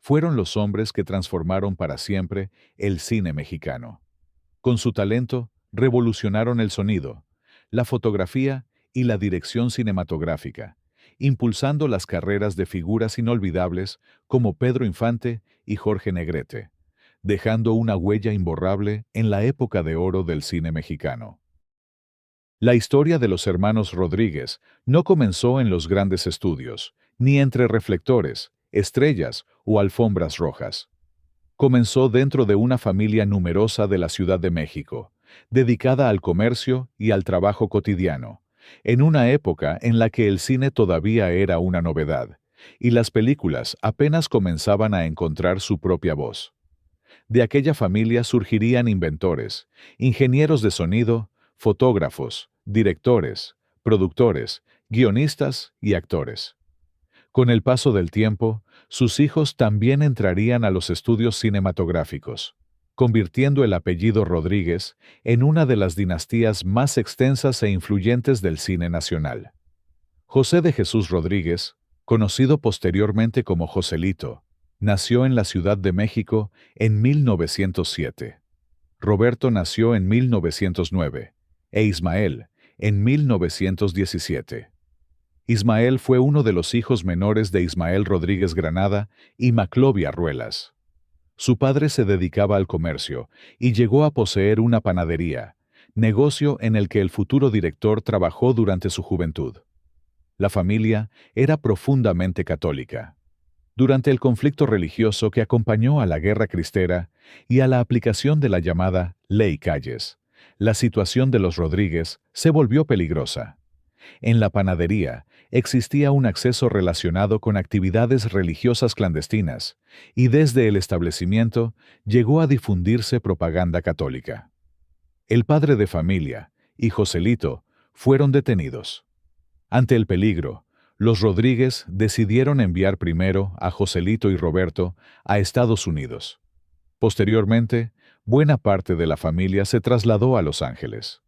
fueron los hombres que transformaron para siempre el cine mexicano. Con su talento, revolucionaron el sonido, la fotografía y la dirección cinematográfica, impulsando las carreras de figuras inolvidables como Pedro Infante y Jorge Negrete, dejando una huella imborrable en la época de oro del cine mexicano. La historia de los hermanos Rodríguez no comenzó en los grandes estudios, ni entre reflectores, estrellas o alfombras rojas. Comenzó dentro de una familia numerosa de la Ciudad de México, dedicada al comercio y al trabajo cotidiano, en una época en la que el cine todavía era una novedad, y las películas apenas comenzaban a encontrar su propia voz. De aquella familia surgirían inventores, ingenieros de sonido, fotógrafos, directores, productores, guionistas y actores. Con el paso del tiempo, sus hijos también entrarían a los estudios cinematográficos, convirtiendo el apellido Rodríguez en una de las dinastías más extensas e influyentes del cine nacional. José de Jesús Rodríguez, conocido posteriormente como Joselito, nació en la Ciudad de México en 1907. Roberto nació en 1909 e Ismael en 1917. Ismael fue uno de los hijos menores de Ismael Rodríguez Granada y Maclovia Ruelas. Su padre se dedicaba al comercio y llegó a poseer una panadería, negocio en el que el futuro director trabajó durante su juventud. La familia era profundamente católica. Durante el conflicto religioso que acompañó a la Guerra Cristera y a la aplicación de la llamada Ley Calles, la situación de los Rodríguez se volvió peligrosa. En la panadería existía un acceso relacionado con actividades religiosas clandestinas, y desde el establecimiento llegó a difundirse propaganda católica. El padre de familia y Joselito fueron detenidos. Ante el peligro, los Rodríguez decidieron enviar primero a Joselito y Roberto a Estados Unidos. Posteriormente, buena parte de la familia se trasladó a Los Ángeles.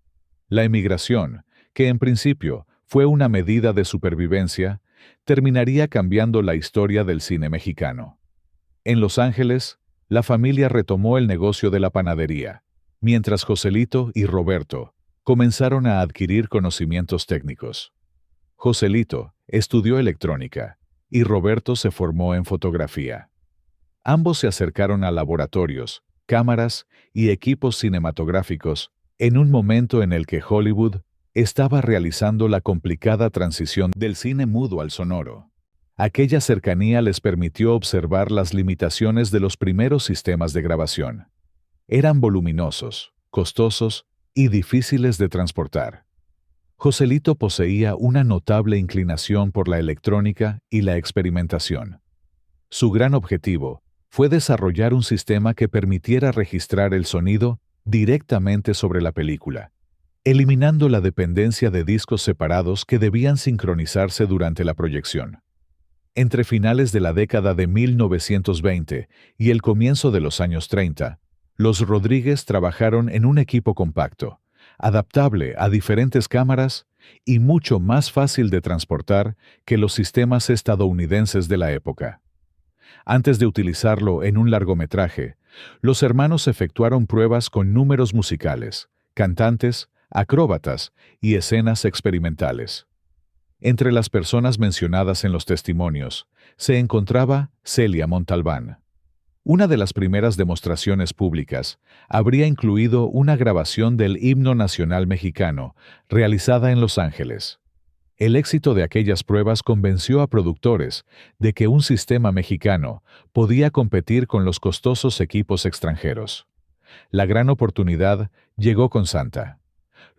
La emigración, que en principio fue una medida de supervivencia, terminaría cambiando la historia del cine mexicano. En Los Ángeles, la familia retomó el negocio de la panadería, mientras Joselito y Roberto comenzaron a adquirir conocimientos técnicos. Joselito estudió electrónica y Roberto se formó en fotografía. Ambos se acercaron a laboratorios, cámaras y equipos cinematográficos en un momento en el que Hollywood estaba realizando la complicada transición del cine mudo al sonoro. Aquella cercanía les permitió observar las limitaciones de los primeros sistemas de grabación. Eran voluminosos, costosos y difíciles de transportar. Joselito poseía una notable inclinación por la electrónica y la experimentación. Su gran objetivo fue desarrollar un sistema que permitiera registrar el sonido directamente sobre la película, eliminando la dependencia de discos separados que debían sincronizarse durante la proyección. Entre finales de la década de 1920 y el comienzo de los años 30, los Rodríguez trabajaron en un equipo compacto, adaptable a diferentes cámaras y mucho más fácil de transportar que los sistemas estadounidenses de la época. Antes de utilizarlo en un largometraje, los hermanos efectuaron pruebas con números musicales, cantantes, acróbatas y escenas experimentales. Entre las personas mencionadas en los testimonios se encontraba Celia Montalbán. Una de las primeras demostraciones públicas habría incluido una grabación del himno nacional mexicano, realizada en Los Ángeles. El éxito de aquellas pruebas convenció a productores de que un sistema mexicano podía competir con los costosos equipos extranjeros. La gran oportunidad llegó con Santa.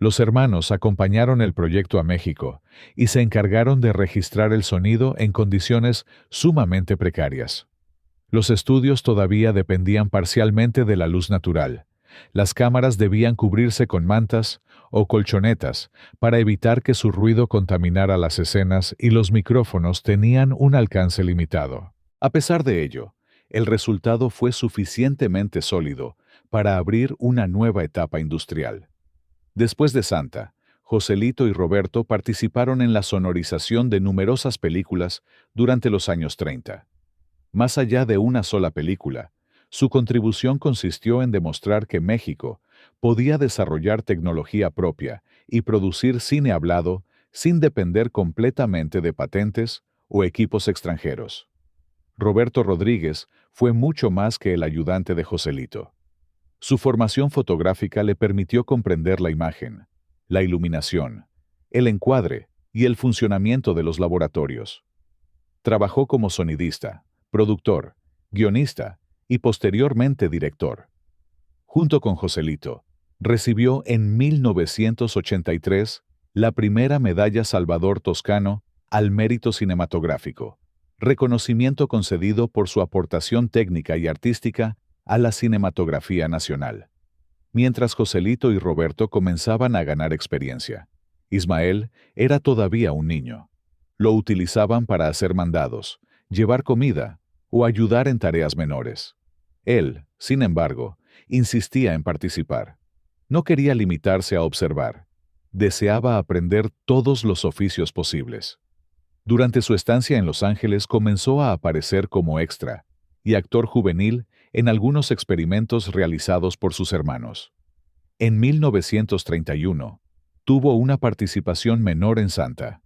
Los hermanos acompañaron el proyecto a México y se encargaron de registrar el sonido en condiciones sumamente precarias. Los estudios todavía dependían parcialmente de la luz natural. Las cámaras debían cubrirse con mantas o colchonetas para evitar que su ruido contaminara las escenas y los micrófonos tenían un alcance limitado. A pesar de ello, el resultado fue suficientemente sólido para abrir una nueva etapa industrial. Después de Santa, Joselito y Roberto participaron en la sonorización de numerosas películas durante los años 30. Más allá de una sola película, su contribución consistió en demostrar que México podía desarrollar tecnología propia y producir cine hablado sin depender completamente de patentes o equipos extranjeros. Roberto Rodríguez fue mucho más que el ayudante de Joselito. Su formación fotográfica le permitió comprender la imagen, la iluminación, el encuadre y el funcionamiento de los laboratorios. Trabajó como sonidista, productor, guionista y posteriormente director. Junto con Joselito, recibió en 1983 la primera medalla Salvador Toscano al mérito cinematográfico, reconocimiento concedido por su aportación técnica y artística a la cinematografía nacional. Mientras Joselito y Roberto comenzaban a ganar experiencia, Ismael era todavía un niño. Lo utilizaban para hacer mandados, llevar comida o ayudar en tareas menores. Él, sin embargo, insistía en participar. No quería limitarse a observar. Deseaba aprender todos los oficios posibles. Durante su estancia en Los Ángeles comenzó a aparecer como extra y actor juvenil en algunos experimentos realizados por sus hermanos. En 1931, tuvo una participación menor en Santa.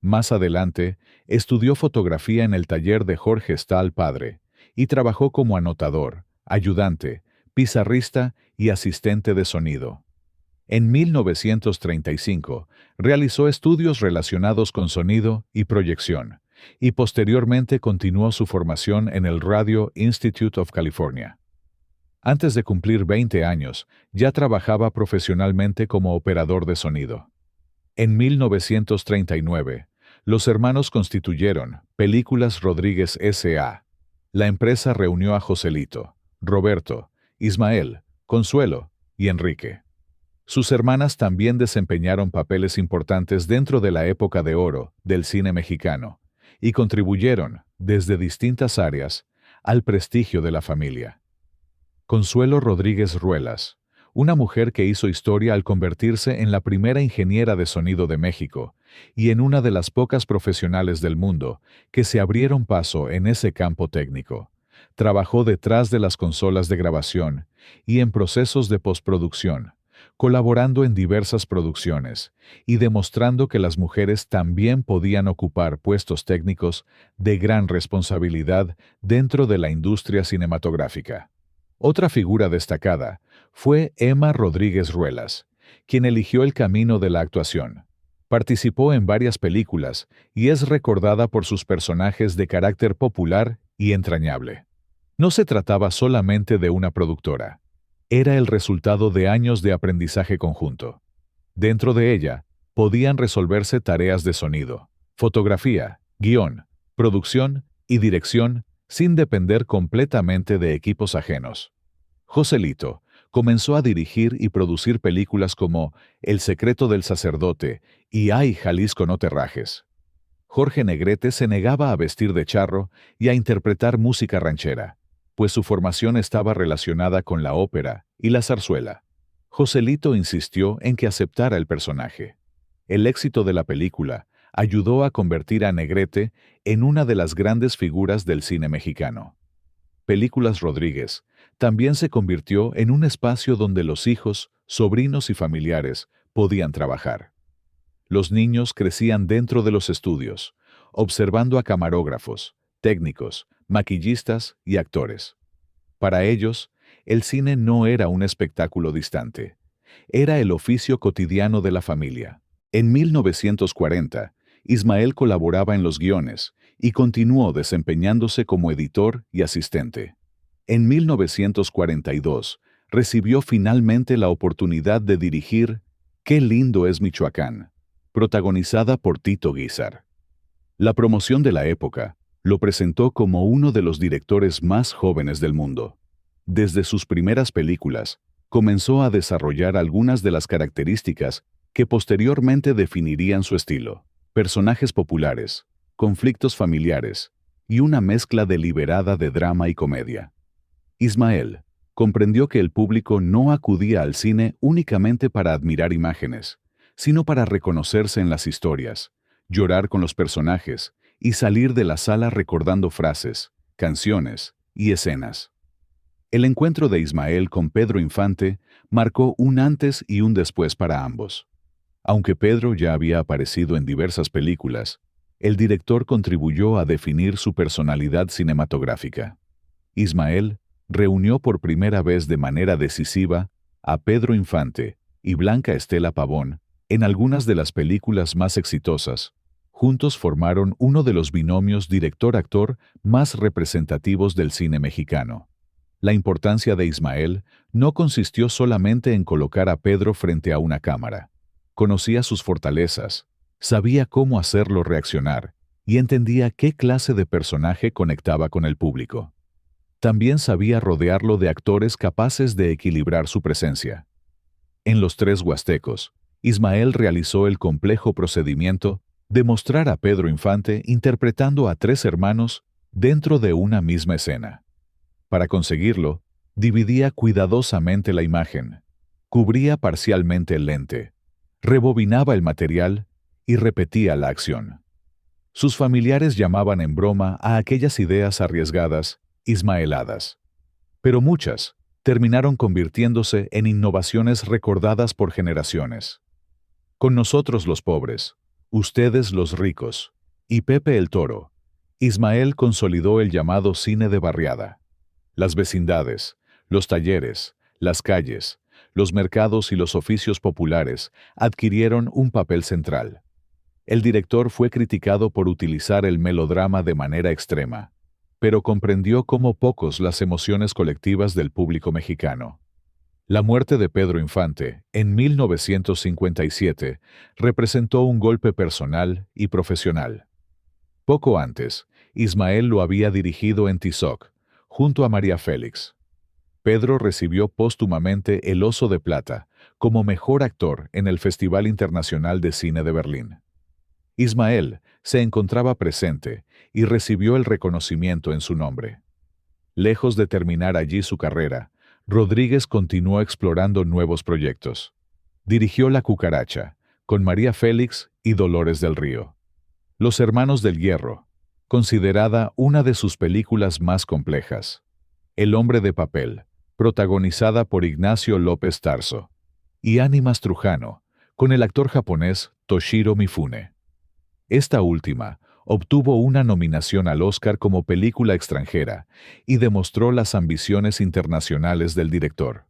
Más adelante, estudió fotografía en el taller de Jorge Stahl padre y trabajó como anotador, ayudante, pizarrista y asistente de sonido. En 1935, realizó estudios relacionados con sonido y proyección, y posteriormente continuó su formación en el Radio Institute of California. Antes de cumplir 20 años, ya trabajaba profesionalmente como operador de sonido. En 1939, los hermanos constituyeron Películas Rodríguez S.A. La empresa reunió a Joselito, Roberto, Ismael, Consuelo y Enrique. Sus hermanas también desempeñaron papeles importantes dentro de la época de oro del cine mexicano y contribuyeron, desde distintas áreas, al prestigio de la familia. Consuelo Rodríguez Ruelas, una mujer que hizo historia al convertirse en la primera ingeniera de sonido de México y en una de las pocas profesionales del mundo que se abrieron paso en ese campo técnico. Trabajó detrás de las consolas de grabación y en procesos de postproducción, colaborando en diversas producciones y demostrando que las mujeres también podían ocupar puestos técnicos de gran responsabilidad dentro de la industria cinematográfica. Otra figura destacada fue Emma Rodríguez Ruelas, quien eligió el camino de la actuación. Participó en varias películas y es recordada por sus personajes de carácter popular y entrañable. No se trataba solamente de una productora. Era el resultado de años de aprendizaje conjunto. Dentro de ella, podían resolverse tareas de sonido, fotografía, guión, producción y dirección sin depender completamente de equipos ajenos. Joselito comenzó a dirigir y producir películas como El secreto del sacerdote y Ay, Jalisco, no te rajes. Jorge Negrete se negaba a vestir de charro y a interpretar música ranchera, pues su formación estaba relacionada con la ópera y la zarzuela. Joselito insistió en que aceptara el personaje. El éxito de la película ayudó a convertir a Negrete en una de las grandes figuras del cine mexicano. Películas Rodríguez también se convirtió en un espacio donde los hijos, sobrinos y familiares podían trabajar. Los niños crecían dentro de los estudios, observando a camarógrafos, técnicos, maquillistas y actores. Para ellos, el cine no era un espectáculo distante, era el oficio cotidiano de la familia. En 1940, Ismael colaboraba en los guiones y continuó desempeñándose como editor y asistente. En 1942, recibió finalmente la oportunidad de dirigir Qué lindo es Michoacán, protagonizada por Tito Guízar. La promoción de la época lo presentó como uno de los directores más jóvenes del mundo. Desde sus primeras películas, comenzó a desarrollar algunas de las características que posteriormente definirían su estilo: personajes populares, conflictos familiares y una mezcla deliberada de drama y comedia. Ismael comprendió que el público no acudía al cine únicamente para admirar imágenes, sino para reconocerse en las historias, llorar con los personajes y salir de la sala recordando frases, canciones y escenas. El encuentro de Ismael con Pedro Infante marcó un antes y un después para ambos. Aunque Pedro ya había aparecido en diversas películas, el director contribuyó a definir su personalidad cinematográfica. Ismael reunió por primera vez de manera decisiva a Pedro Infante y Blanca Estela Pavón en algunas de las películas más exitosas. Juntos formaron uno de los binomios director-actor más representativos del cine mexicano. La importancia de Ismael no consistió solamente en colocar a Pedro frente a una cámara. Conocía sus fortalezas, sabía cómo hacerlo reaccionar y entendía qué clase de personaje conectaba con el público. También sabía rodearlo de actores capaces de equilibrar su presencia. En Los Tres Huastecos, Ismael realizó el complejo procedimiento de mostrar a Pedro Infante interpretando a tres hermanos dentro de una misma escena. Para conseguirlo, dividía cuidadosamente la imagen, cubría parcialmente el lente, rebobinaba el material y repetía la acción. Sus familiares llamaban en broma a aquellas ideas arriesgadas ismaeladas, pero muchas terminaron convirtiéndose en innovaciones recordadas por generaciones. Con nosotros los pobres, ustedes los ricos, y Pepe el Toro, Ismael consolidó el llamado cine de barriada. Las vecindades, los talleres, las calles, los mercados y los oficios populares adquirieron un papel central. El director fue criticado por utilizar el melodrama de manera extrema, pero comprendió como pocos las emociones colectivas del público mexicano. La muerte de Pedro Infante, en 1957, representó un golpe personal y profesional. Poco antes, Ismael lo había dirigido en Tizoc, junto a María Félix. Pedro recibió póstumamente el Oso de Plata como mejor actor en el Festival Internacional de Cine de Berlín. Ismael se encontraba presente y recibió el reconocimiento en su nombre. Lejos de terminar allí su carrera, Rodríguez continuó explorando nuevos proyectos. Dirigió La Cucaracha, con María Félix y Dolores del Río. Los Hermanos del Hierro, considerada una de sus películas más complejas. El Hombre de Papel, protagonizada por Ignacio López Tarso. Y Ánimas Trujano, con el actor japonés Toshiro Mifune. Esta última obtuvo una nominación al Oscar como película extranjera y demostró las ambiciones internacionales del director.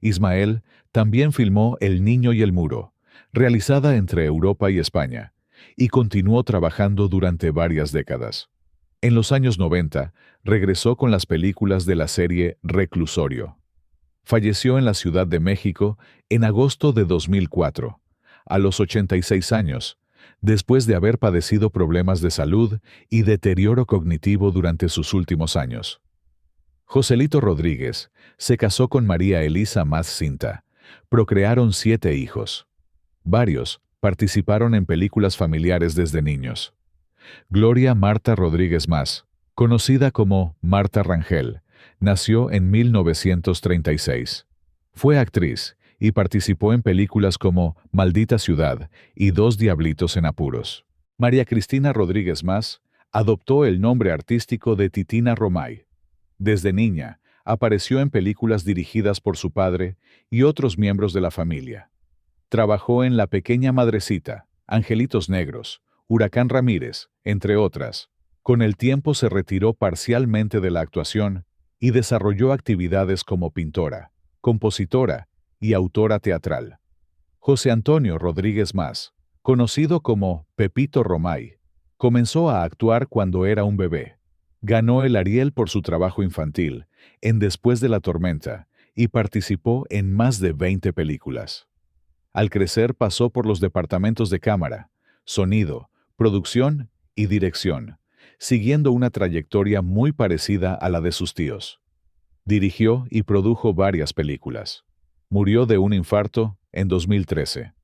Ismael también filmó El Niño y el Muro, realizada entre Europa y España, y continuó trabajando durante varias décadas. En los años 90, regresó con las películas de la serie Reclusorio. Falleció en la Ciudad de México en agosto de 2004, a los 86 años, después de haber padecido problemas de salud y deterioro cognitivo durante sus últimos años. Joselito Rodríguez se casó con María Elisa Mas Cinta. Procrearon 7 hijos. Varios participaron en películas familiares desde niños. Gloria Marta Rodríguez Mas, conocida como Marta Rangel, nació en 1936. Fue actriz y participó en películas como Maldita Ciudad y Dos Diablitos en Apuros. María Cristina Rodríguez Mas adoptó el nombre artístico de Titina Romay. Desde niña, apareció en películas dirigidas por su padre y otros miembros de la familia. Trabajó en La Pequeña Madrecita, Angelitos Negros, Huracán Ramírez, entre otras. Con el tiempo se retiró parcialmente de la actuación y desarrolló actividades como pintora, compositora y autora teatral. José Antonio Rodríguez Mas, conocido como Pepito Romay, comenzó a actuar cuando era un bebé. Ganó el Ariel por su trabajo infantil en Después de la Tormenta y participó en más de 20 películas. Al crecer pasó por los departamentos de cámara, sonido, producción y dirección, siguiendo una trayectoria muy parecida a la de sus tíos. Dirigió y produjo varias películas. Murió de un infarto en 2013.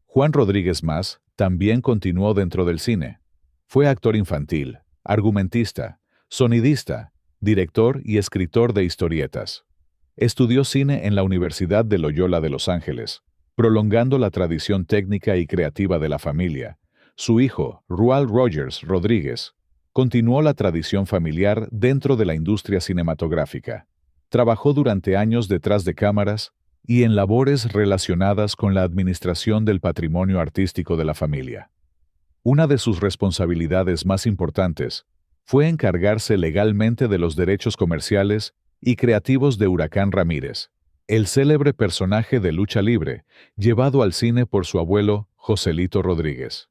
Juan Rodríguez Mas también continuó dentro del cine. Fue actor infantil, argumentista, sonidista, director y escritor de historietas. Estudió cine en la Universidad de Loyola de Los Ángeles, prolongando la tradición técnica y creativa de la familia. Su hijo, Rual Rogers Rodríguez, Continuó la tradición familiar dentro de la industria cinematográfica. Trabajó durante años detrás de cámaras y en labores relacionadas con la administración del patrimonio artístico de la familia. Una de sus responsabilidades más importantes fue encargarse legalmente de los derechos comerciales y creativos de Huracán Ramírez, el célebre personaje de lucha libre, llevado al cine por su abuelo, Joselito Rodríguez.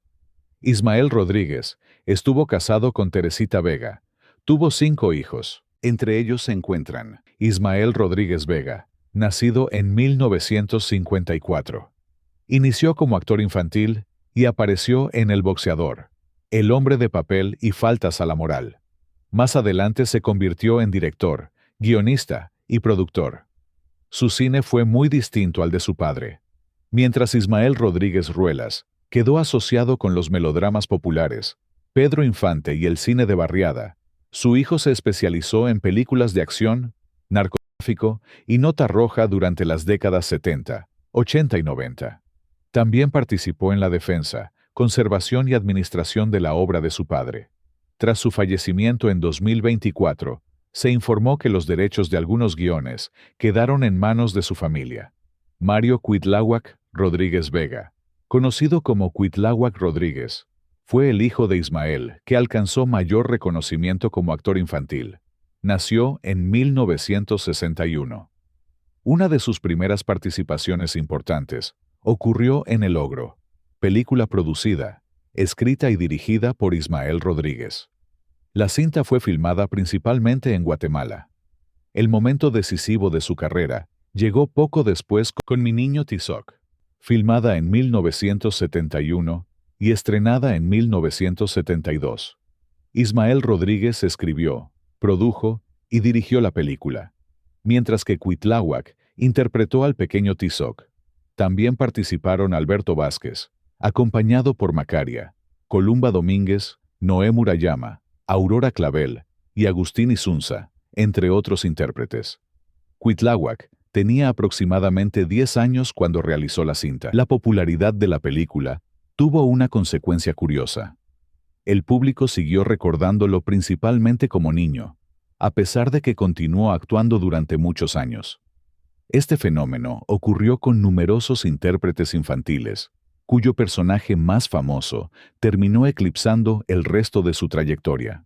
Ismael Rodríguez estuvo casado con Teresita Vega. Tuvo 5 hijos. Entre ellos se encuentran Ismael Rodríguez Vega, nacido en 1954. Inició como actor infantil y apareció en El boxeador, El hombre de papel y Faltas a la moral. Más adelante se convirtió en director, guionista y productor. Su cine fue muy distinto al de su padre. Mientras Ismael Rodríguez Ruelas quedó asociado con los melodramas populares, Pedro Infante y el cine de barriada, su hijo se especializó en películas de acción, narcotráfico y nota roja durante las décadas 70, 80 y 90. También participó en la defensa, conservación y administración de la obra de su padre. Tras su fallecimiento en 2024, se informó que los derechos de algunos guiones quedaron en manos de su familia. Mario Cuitláhuac Rodríguez Vega, conocido como Cuitláhuac Rodríguez, fue el hijo de Ismael que alcanzó mayor reconocimiento como actor infantil. Nació en 1961. Una de sus primeras participaciones importantes ocurrió en El Ogro, película producida, escrita y dirigida por Ismael Rodríguez. La cinta fue filmada principalmente en Guatemala. El momento decisivo de su carrera llegó poco después con Mi niño Tizoc, filmada en 1971 y estrenada en 1972. Ismael Rodríguez escribió, produjo y dirigió la película, mientras que Cuitláhuac interpretó al pequeño Tizoc. También participaron Alberto Vázquez, acompañado por Macaria, Columba Domínguez, Noé Murayama, Aurora Clavel y Agustín Isunza, entre otros intérpretes. Cuitláhuac tenía aproximadamente 10 años cuando realizó la cinta. La popularidad de la película tuvo una consecuencia curiosa. El público siguió recordándolo principalmente como niño, a pesar de que continuó actuando durante muchos años. Este fenómeno ocurrió con numerosos intérpretes infantiles, cuyo personaje más famoso terminó eclipsando el resto de su trayectoria.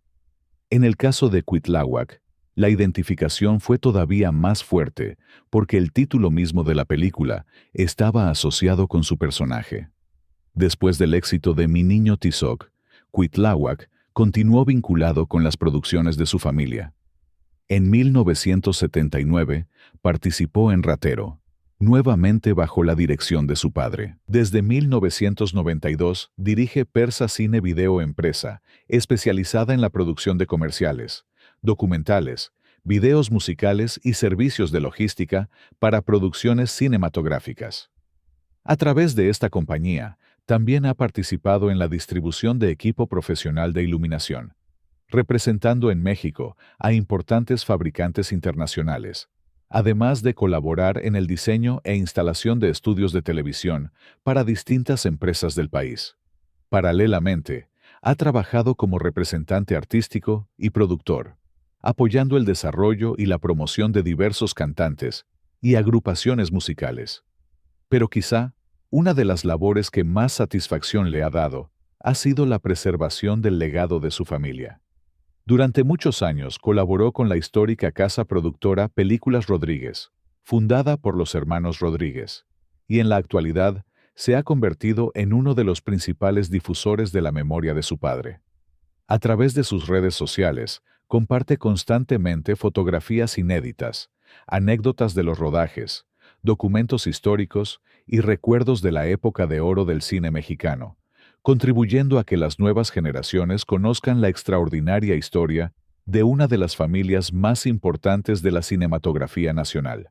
En el caso de Cuitláhuac, la identificación fue todavía más fuerte porque el título mismo de la película estaba asociado con su personaje. Después del éxito de Mi niño Tizoc, Cuitláhuac continuó vinculado con las producciones de su familia. En 1979 participó en Ratero, nuevamente bajo la dirección de su padre. Desde 1992 dirige Persa Cine Video Empresa, especializada en la producción de comerciales, documentales, videos musicales y servicios de logística para producciones cinematográficas. A través de esta compañía, también ha participado en la distribución de equipo profesional de iluminación, representando en México a importantes fabricantes internacionales, además de colaborar en el diseño e instalación de estudios de televisión para distintas empresas del país. Paralelamente, ha trabajado como representante artístico y productor, apoyando el desarrollo y la promoción de diversos cantantes y agrupaciones musicales. Pero quizá, una de las labores que más satisfacción le ha dado ha sido la preservación del legado de su familia. Durante muchos años colaboró con la histórica casa productora Películas Rodríguez, fundada por los hermanos Rodríguez, y en la actualidad se ha convertido en uno de los principales difusores de la memoria de su padre. A través de sus redes sociales, comparte constantemente fotografías inéditas, anécdotas de los rodajes, documentos históricos y recuerdos de la época de oro del cine mexicano, contribuyendo a que las nuevas generaciones conozcan la extraordinaria historia de una de las familias más importantes de la cinematografía nacional.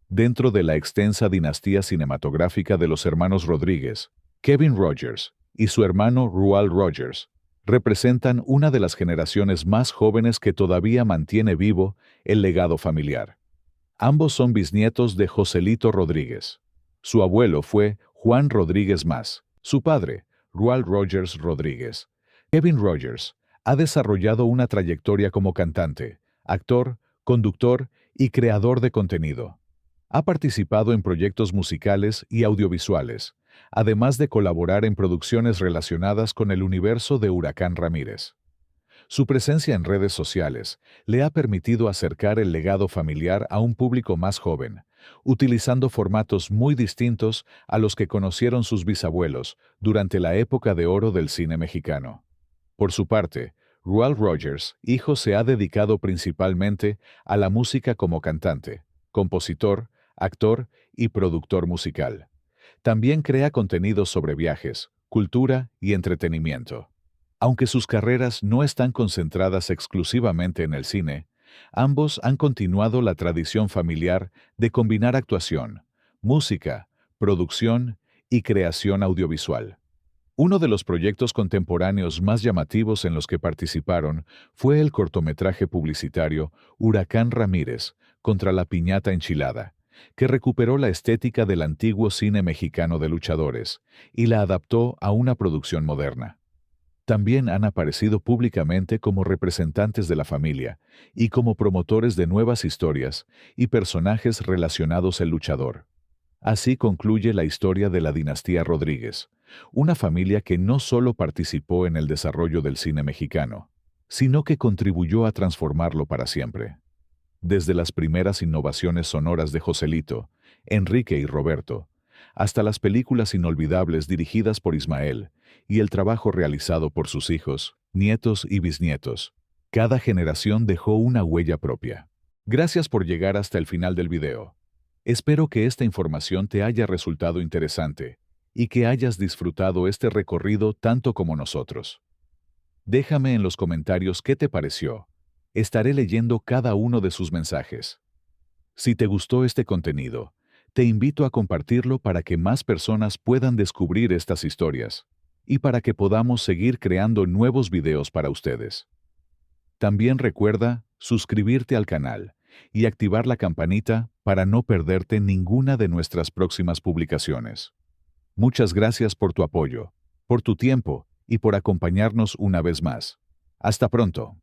Dentro de la extensa dinastía cinematográfica de los hermanos Rodríguez, Kevin Rogers y su hermano Rual Rogers representan una de las generaciones más jóvenes que todavía mantiene vivo el legado familiar. Ambos son bisnietos de Joselito Rodríguez. Su abuelo fue Juan Rodríguez Mas, su padre, Rual Rogers Rodríguez. Kevin Rogers Ha desarrollado una trayectoria como cantante, actor, conductor y creador de contenido. Ha participado en proyectos musicales y audiovisuales, además de colaborar en producciones relacionadas con el universo de Huracán Ramírez. Su presencia en redes sociales le ha permitido acercar el legado familiar a un público más joven, utilizando formatos muy distintos a los que conocieron sus bisabuelos durante la época de oro del cine mexicano. Por su parte, Ruel Rogers, hijo, se ha dedicado principalmente a la música como cantante, compositor, actor y productor musical. También crea contenidos sobre viajes, cultura y entretenimiento. Aunque sus carreras no están concentradas exclusivamente en el cine, ambos han continuado la tradición familiar de combinar actuación, música, producción y creación audiovisual. Uno de los proyectos contemporáneos más llamativos en los que participaron fue el cortometraje publicitario Huracán Ramírez contra la piñata enchilada, que recuperó la estética del antiguo cine mexicano de luchadores y la adaptó a una producción moderna. También han aparecido públicamente como representantes de la familia y como promotores de nuevas historias y personajes relacionados al luchador. Así concluye la historia de la dinastía Rodríguez, una familia que no solo participó en el desarrollo del cine mexicano, sino que contribuyó a transformarlo para siempre. Desde las primeras innovaciones sonoras de Joselito, Enrique y Roberto, hasta las películas inolvidables dirigidas por Ismael y el trabajo realizado por sus hijos, nietos y bisnietos, cada generación dejó una huella propia. Gracias por llegar hasta el final del video. Espero que esta información te haya resultado interesante y que hayas disfrutado este recorrido tanto como nosotros. Déjame en los comentarios qué te pareció. Estaré leyendo cada uno de sus mensajes. Si te gustó este contenido, te invito a compartirlo para que más personas puedan descubrir estas historias y para que podamos seguir creando nuevos videos para ustedes. También recuerda suscribirte al canal y activar la campanita para no perderte ninguna de nuestras próximas publicaciones. Muchas gracias por tu apoyo, por tu tiempo y por acompañarnos una vez más. Hasta pronto.